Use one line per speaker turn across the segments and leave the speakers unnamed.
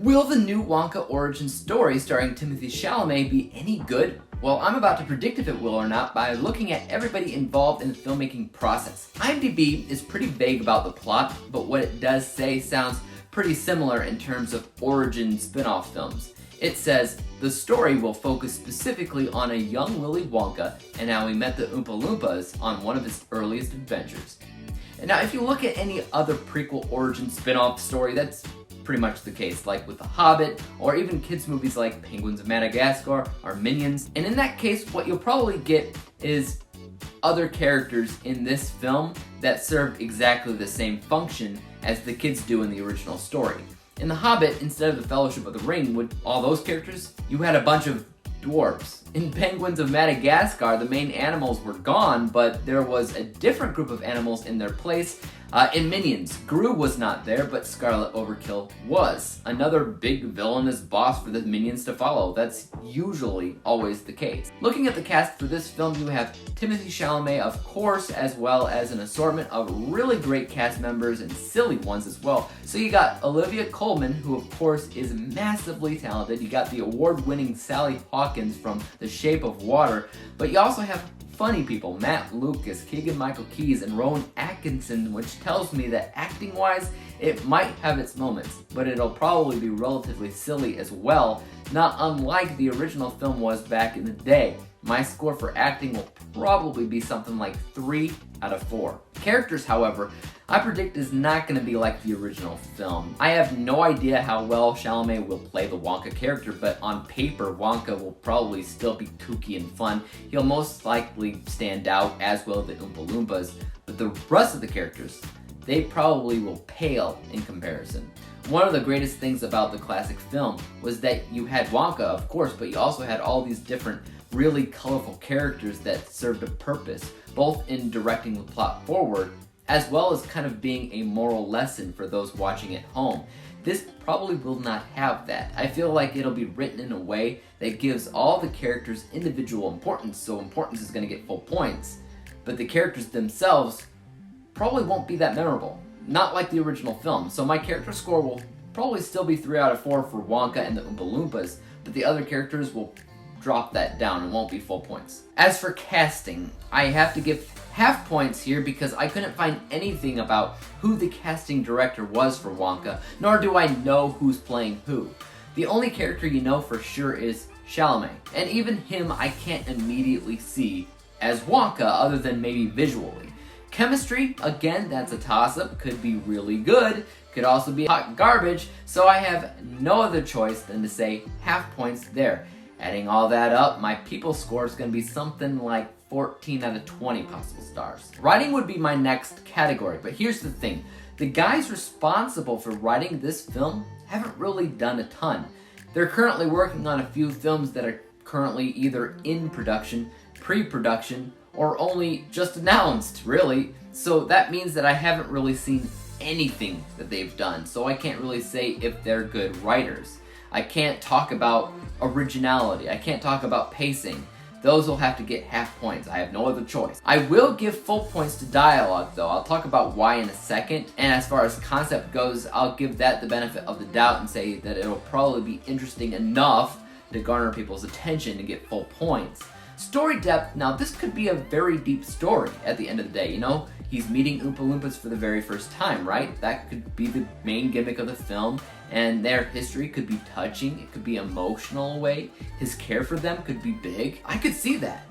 Will the new Wonka origin story starring Timothée Chalamet be any good? Well, I'm about to predict if it will or not by looking at everybody involved in the filmmaking process. IMDb is pretty vague about the plot, but what it does say sounds pretty similar in terms of origin spin-off films. It says, the story will focus specifically on a young Willy Wonka and how he met the Oompa Loompas on one of his earliest adventures. And now, if you look at any other prequel origin spin-off story, that's pretty much the case, like with The Hobbit, or even kids' movies like Penguins of Madagascar or Minions. And in that case, what you'll probably get is other characters in this film that serve exactly the same function as the kids do in the original story. In The Hobbit, instead of the Fellowship of the Ring, with all those characters, you had a bunch of dwarves. In Penguins of Madagascar, the main animals were gone, but there was a different group of animals in their place. In Minions, Gru was not there, but Scarlet Overkill was. Another big villainous boss for the Minions to follow. That's usually always the case. Looking at the cast for this film, you have Timothée Chalamet, of course, as well as an assortment of really great cast members and silly ones as well. So you got Olivia Colman, who of course is massively talented. You got the award-winning Sally Hawkins from The Shape of Water, but you also have funny people, Matt Lucas, Keegan-Michael Key, and Rowan Atkinson, which tells me that acting-wise, it might have its moments, but it'll probably be relatively silly as well, not unlike the original film was back in the day. My score for acting will probably be something like 3 out of 4. Characters, however, I predict is not going to be like the original film. I have no idea how well Chalamet will play the Wonka character, but on paper, Wonka will probably still be kooky and fun. He'll most likely stand out, as will the Oompa Loompas, but the rest of the characters, they probably will pale in comparison. One of the greatest things about the classic film was that you had Wonka, of course, but you also had all these different really colorful characters that served a purpose, both in directing the plot forward, as well as kind of being a moral lesson for those watching at home. This probably will not have that. I feel like it'll be written in a way that gives all the characters individual importance, so importance is going to get full points, but the characters themselves probably won't be that memorable. Not like the original film. So my character score will probably still be 3 out of 4 for Wonka and the Oompa Loompas, but the other characters will drop that down and won't be full points. As for casting, I have to give half points here because I couldn't find anything about who the casting director was for Wonka, nor do I know who's playing who. The only character you know for sure is Chalamet, and even him I can't immediately see as Wonka other than maybe visually. Chemistry, again, that's a toss-up, could be really good, could also be hot garbage, so I have no other choice than to say half points there. Adding all that up, my people score is going to be something like 14 out of 20 possible stars. Writing would be my next category, but here's the thing. The guys responsible for writing this film haven't really done a ton. They're currently working on a few films that are currently either in production, pre-production, or only just announced, really. So that means that I haven't really seen anything that they've done, so I can't really say if they're good writers. I can't talk about originality. I can't talk about pacing. Those will have to get half points. I have no other choice. I will give full points to dialogue, though. I'll talk about why in a second. And as far as concept goes, I'll give that the benefit of the doubt and say that it'll probably be interesting enough to garner people's attention and get full points. Story depth, now this could be a very deep story at the end of the day, you know? He's meeting Oompa Loompas for the very first time, right? That could be the main gimmick of the film, and their history could be touching, it could be emotional in a way, his care for them could be big. I could see that.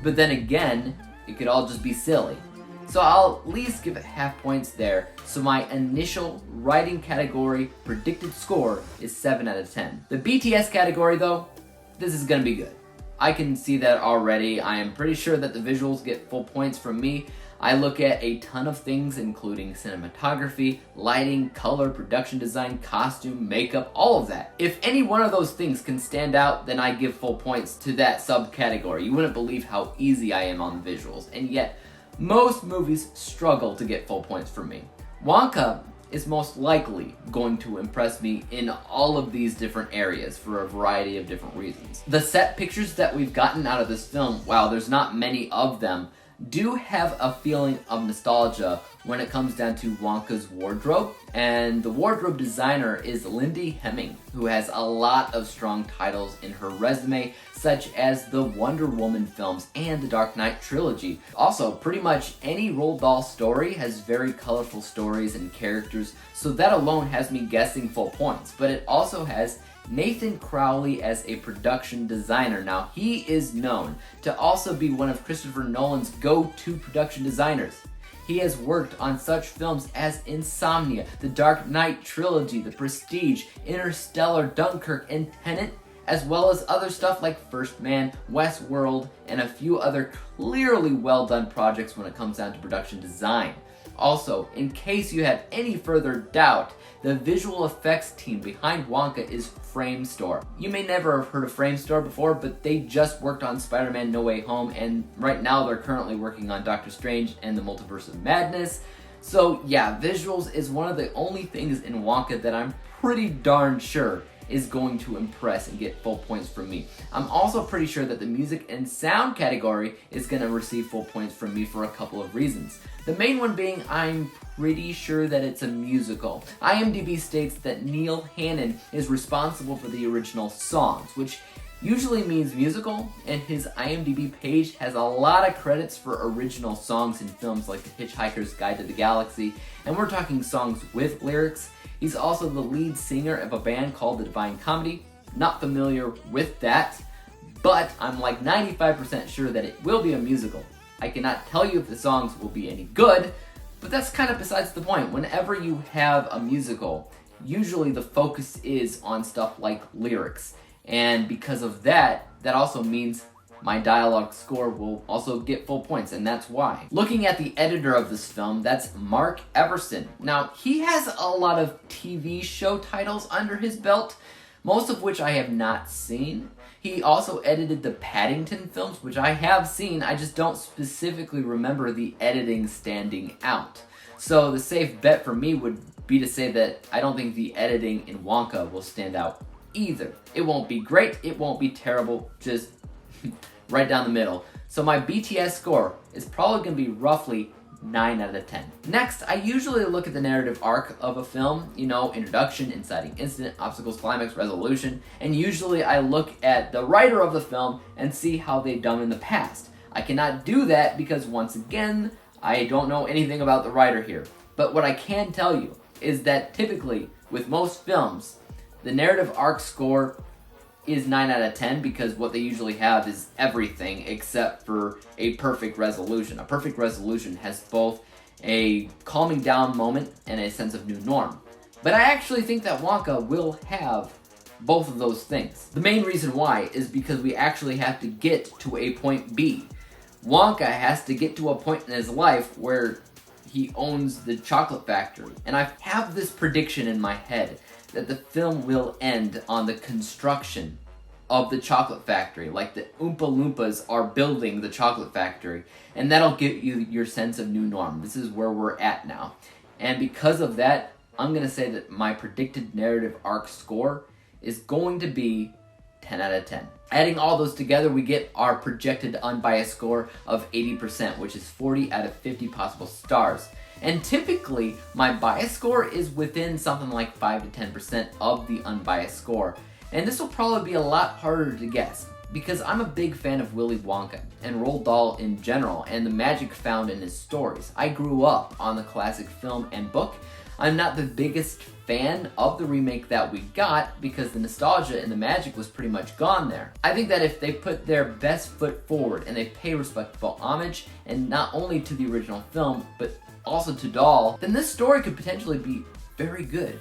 But then again, it could all just be silly. So I'll at least give it half points there, so my initial writing category predicted score is 7 out of 10. The BTS category though, this is gonna be good. I can see that already. I am pretty sure that the visuals get full points from me. I look at a ton of things including cinematography, lighting, color, production design, costume, makeup, all of that. If any one of those things can stand out, then I give full points to that subcategory. You wouldn't believe how easy I am on the visuals, and yet most movies struggle to get full points from me. Wonka is most likely going to impress me in all of these different areas for a variety of different reasons. The set pictures that we've gotten out of this film, while there's not many of them, do have a feeling of nostalgia when it comes down to Wonka's wardrobe. And the wardrobe designer is Lindy Hemming, who has a lot of strong titles in her resume, such as the Wonder Woman films and the Dark Knight trilogy. Also, pretty much any Roald Dahl story has very colorful stories and characters, so that alone has me guessing full points. But it also has Nathan Crowley as a production designer. Now, he is known to also be one of Christopher Nolan's go-to production designers. He has worked on such films as Insomnia, the Dark Knight trilogy, The Prestige, Interstellar, Dunkirk, and Tenet, as well as other stuff like First Man, Westworld, and a few other clearly well-done projects when it comes down to production design. Also, in case you have any further doubt, the visual effects team behind Wonka is Framestore. You may never have heard of Framestore before, but they just worked on Spider-Man No Way Home, and right now they're currently working on Doctor Strange and the Multiverse of Madness. So yeah, visuals is one of the only things in Wonka that I'm pretty darn sure is going to impress and get full points from me. I'm also pretty sure that the music and sound category is going to receive full points from me for a couple of reasons. The main one being I'm pretty sure that it's a musical. IMDb states that Neil Hannon is responsible for the original songs, which usually means musical, and his IMDb page has a lot of credits for original songs in films like The Hitchhiker's Guide to the Galaxy, and we're talking songs with lyrics. He's also the lead singer of a band called The Divine Comedy. Not familiar with that, but I'm like 95% sure that it will be a musical. I cannot tell you if the songs will be any good, but that's kind of besides the point. Whenever you have a musical, usually the focus is on stuff like lyrics. And because of that, that also means my dialogue score will also get full points, and that's why. Looking at the editor of this film, that's Mark Everson. Now, he has a lot of TV show titles under his belt, most of which I have not seen. He also edited the Paddington films, which I have seen, I just don't specifically remember the editing standing out. So the safe bet for me would be to say that I don't think the editing in Wonka will stand out either. It won't be great, it won't be terrible, just right down the middle. So my BTS score is probably going to be roughly 9 out of 10. Next, I usually look at the narrative arc of a film, introduction, inciting incident, obstacles, climax, resolution, and usually I look at the writer of the film and see how they've done in the past. I cannot do that because, once again, I don't know anything about the writer here. But what I can tell you is that typically, with most films, the narrative arc score is 9 out of 10 because what they usually have is everything except for a perfect resolution. A perfect resolution has both a calming down moment and a sense of new norm. But I actually think that Wonka will have both of those things. The main reason why is because we actually have to get to a point B. Wonka has to get to a point in his life where he owns the chocolate factory. And I have this prediction in my head that the film will end on the construction of the chocolate factory, like the Oompa Loompas are building the chocolate factory, and that'll give you your sense of new norm. This is where we're at now. And because of that, I'm going to say that my predicted narrative arc score is going to be 10 out of 10. Adding all those together, we get our projected unbiased score of 80%, which is 40 out of 50 possible stars. And typically, my bias score is within something like 5 to 10% of the unbiased score. And this will probably be a lot harder to guess, because I'm a big fan of Willy Wonka, and Roald Dahl in general, and the magic found in his stories. I grew up on the classic film and book. I'm not the biggest fan of the remake that we got, because the nostalgia and the magic was pretty much gone there. I think that if they put their best foot forward, and they pay respectful homage, and not only to the original film, but also to Dahl, then this story could potentially be very good.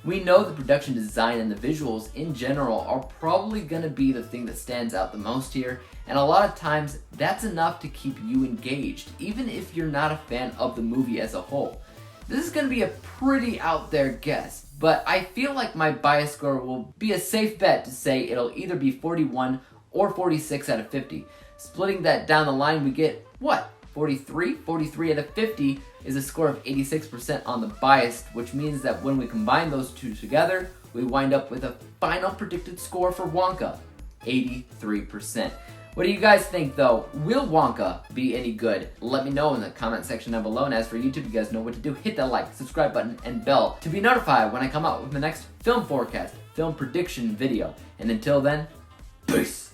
We know the production design and the visuals in general are probably going to be the thing that stands out the most here, and a lot of times that's enough to keep you engaged, even if you're not a fan of the movie as a whole. This is going to be a pretty out there guess, but I feel like my bias score will be a safe bet to say it'll either be 41 or 46 out of 50. Splitting that down the line, we get, what, 43? 43 out of 50 is a score of 86% on the biased, which means that when we combine those two together, we wind up with a final predicted score for Wonka, 83%. What do you guys think though? Will Wonka be any good? Let me know in the comment section down below. And as for YouTube, you guys know what to do. Hit that like, subscribe button, and bell to be notified when I come out with the next film forecast, film prediction video. And until then, peace!